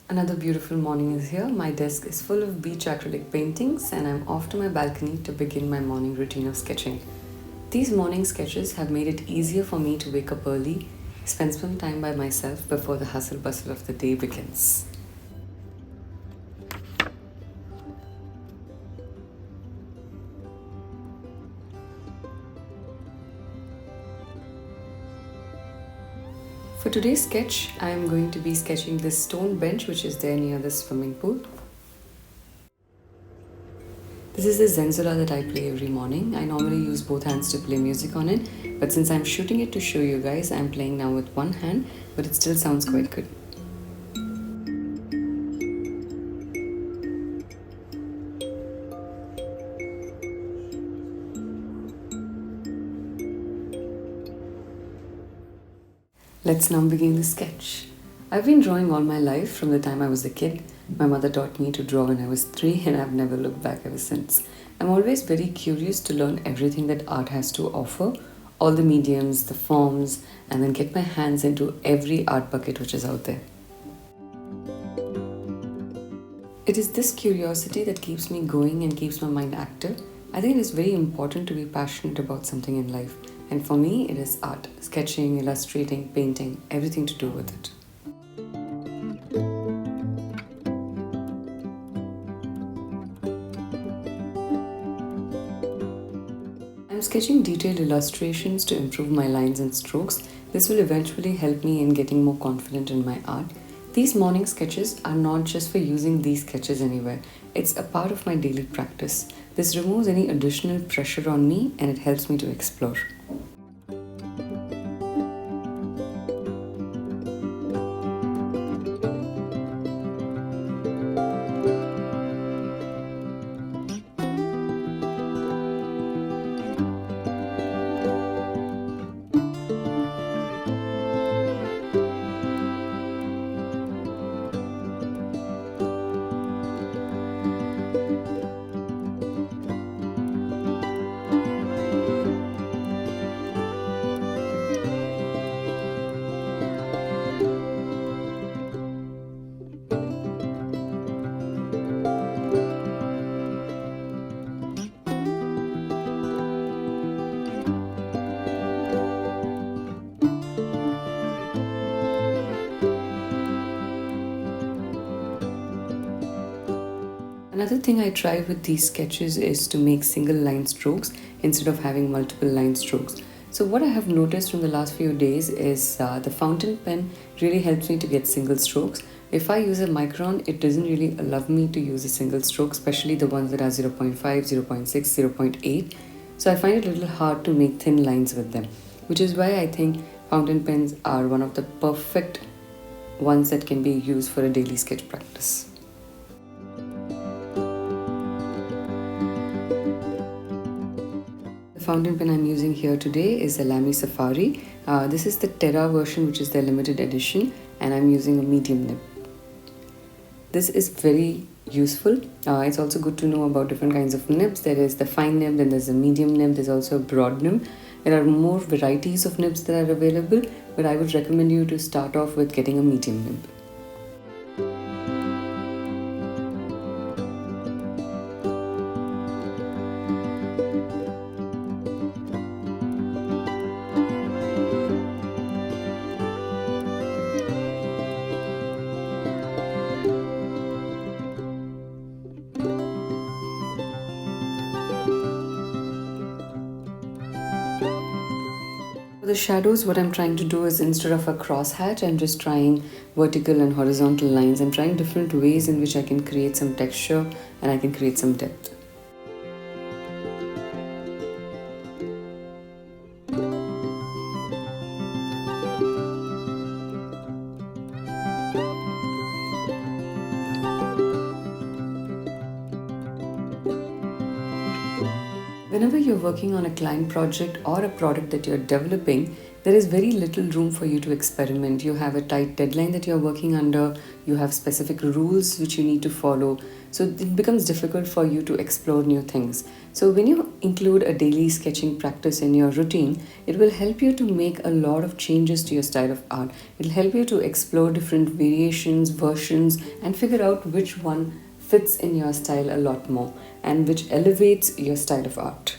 Another beautiful morning is here. My desk is full of beach acrylic paintings, and I'm off to my balcony to begin my morning routine of sketching. These morning sketches have made it easier for me to wake up early, spend some time by myself before the hustle bustle of the day begins. For today's sketch, I am going to be sketching this stone bench which is there near the swimming pool. This is the Zenzula that I play every morning. I normally use both hands to play music on it, but since I'm shooting it to show you guys, I'm playing now with one hand, but it still sounds quite good. Let's now begin the sketch. I've been drawing all my life from the time I was a kid. My mother taught me to draw when I was 3 and I've never looked back ever since. I'm always very curious to learn everything that art has to offer, all the mediums, the forms, and then get my hands into every art bucket which is out there. It is this curiosity that keeps me going and keeps my mind active. I think it is very important to be passionate about something in life. And for me, it is art, sketching, illustrating, painting, everything to do with it. I'm sketching detailed illustrations to improve my lines and strokes. This will eventually help me in getting more confident in my art. These morning sketches are not just for using these sketches anywhere. It's a part of my daily practice. This removes any additional pressure on me and it helps me to explore. Another thing I try with these sketches is to make single line strokes instead of having multiple line strokes. So what I have noticed from the last few days is the fountain pen really helps me to get single strokes. If I use a micron, it doesn't really allow me to use a single stroke, especially the ones that are 0.5, 0.6, 0.8. So I find it a little hard to make thin lines with them, which is why I think fountain pens are one of the perfect ones that can be used for a daily sketch practice. The fountain pen I'm using here today is the Lamy Safari. This is the Terra version, which is the limited edition, and I'm using a medium nib. This is very useful. It's also good to know about different kinds of nibs. There is the fine nib, then there's a medium nib, there's also a broad nib. There are more varieties of nibs that are available, but I would recommend you to start off with getting a medium nib. For the shadows, what I'm trying to do is instead of a crosshatch, I'm just trying vertical and horizontal lines. I'm trying different ways in which I can create some texture and I can create some depth. Whenever you're working on a client project or a product that you're developing, there is very little room for you to experiment. You have a tight deadline that you're working under, you have specific rules which you need to follow. So it becomes difficult for you to explore new things. So when you include a daily sketching practice in your routine, it will help you to make a lot of changes to your style of art. It'll help you to explore different variations, versions, and figure out which one fits in your style a lot more and which elevates your style of art.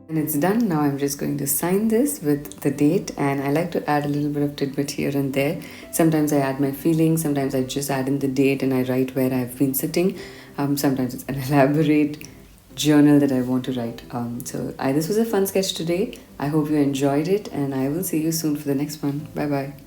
And it's done. Now I'm just going to sign this with the date, and I like to add a little bit of tidbit here and there. Sometimes I add my feelings, sometimes I just add in the date and I write where I've been sitting. Sometimes it's an elaborate journal that I want to write. This was a fun sketch today. I hope you enjoyed it, and I will see you soon for the next one. Bye bye.